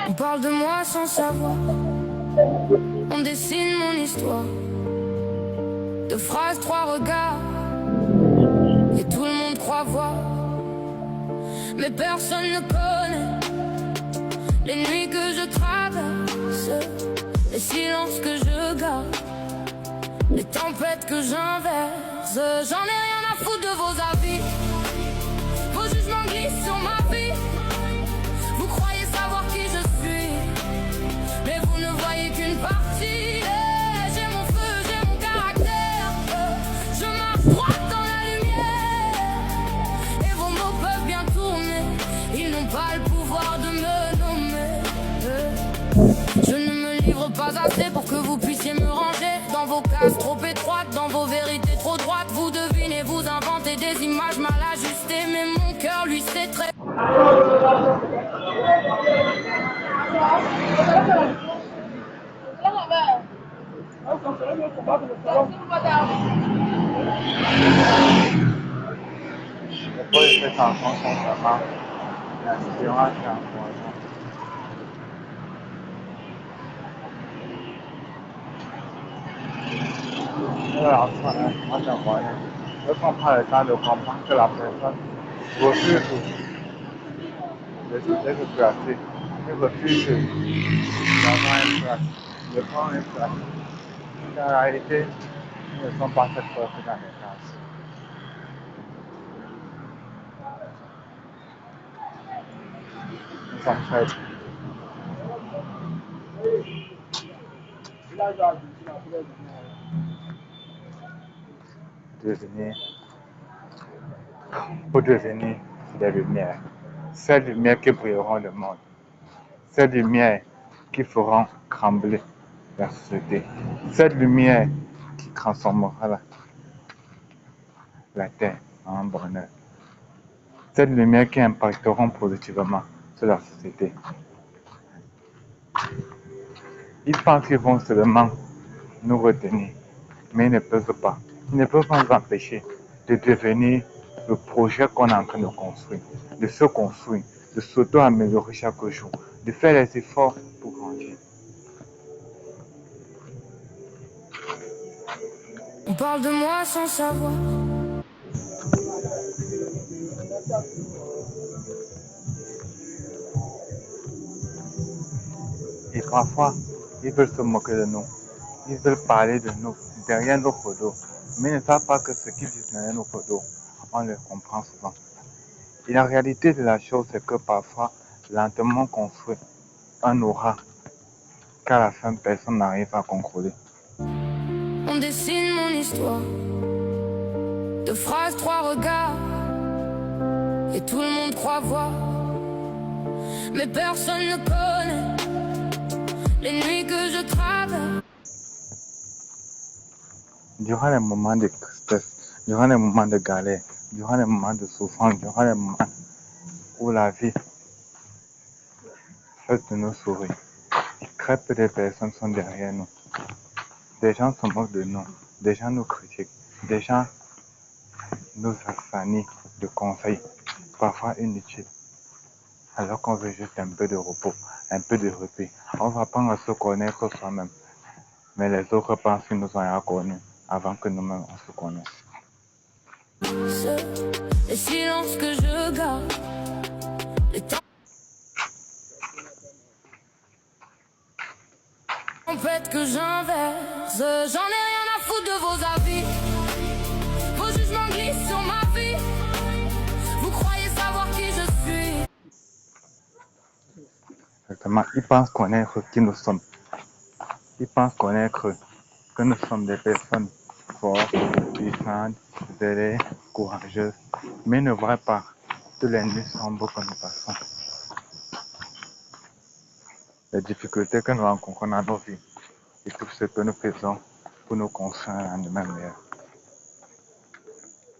On parle de moi sans savoir, on dessine mon histoire. Deux phrases, trois regards, et tout le monde croit voir. Mais personne ne connaît les nuits que je traverse, les silences que je garde, les tempêtes que j'inverse. J'en ai rien à foutre de vos avis, vos jugements glissent sur ma vie. Vous croyez savoir qui je suis, mais vous ne voyez qu'une partie. J'ai mon feu, j'ai mon caractère, je marche droit dans la lumière. Et vos mots peuvent bien tourner, ils n'ont pas le pouvoir de me nommer. Je ne me livre pas assez pour que vous puissiez me ranger dans vos cases trop étroites, dans vos vérités trop droites. Vous devinez, vous inventez des images mal ajustées, mais mon cœur lui c'est très... Después de esa cosa, mamá, la acción hacia afuera. Ne prends pas le temps de comprendre que la personne refuse de se déplacer, elle refuse d'avoir une place, de prendre une place. En réalité, ils ne sont pas cette personne dans les cases. Nous sommes faibles. Pour devenir des lumières. Ces lumières qui brilleront le monde. Ces lumières qui feront trembler la société. Cette lumière qui transformera la terre en un bonheur. Cette lumière qui impacteront positivement sur la société. Ils pensent qu'ils vont seulement nous retenir, mais ils ne peuvent pas. Ils ne peuvent pas nous empêcher de devenir le projet qu'on est en train de construire, de se construire, de s'auto-améliorer chaque jour, de faire les efforts pour grandir. On parle de moi sans savoir. Et parfois, ils veulent se moquer de nous. Ils veulent parler de nous derrière nos photos, mais ils ne savent pas que ce qu'ils disent derrière nos photos, on le comprend souvent. Et la réalité de la chose, c'est que parfois, lentement on construit un aura qu'à la fin, personne n'arrive à contrôler. On dessine mon histoire. Deux phrases, trois regards, et tout le monde croit voir. Mais personne ne connaît les nuits que je traverse. Durant les moments de tristesse, durant les moments de galère, durant les moments de souffrance, durant les moments où la vie fait de nous sourire, très peu de personnes sont derrière nous. Des gens se moquent de nous, des gens nous critiquent, des gens nous assanient de conseils, parfois inutiles, alors qu'on veut juste un peu de repos, un peu de répit. On va apprendre à se connaître soi-même, mais les autres pensent qu'ils nous ont déjà connus avant que nous-mêmes on se connaisse. Les silences que je garde, les tempêtes que j'inverse. J'en ai rien à foutre de vos avis, vos jugements glissent sur ma vie. Vous croyez savoir qui je suis. Exactement, ils pensent connaître qui nous sommes. Ils pensent connaître que nous sommes des personnes fortes, puissantes, zélées, courageuses, mais ils ne voient pas que les nuits sombres que nous passons, les difficultés que nous rencontrons dans nos vies et tout ce que nous faisons pour nous construire un lendemain meilleur.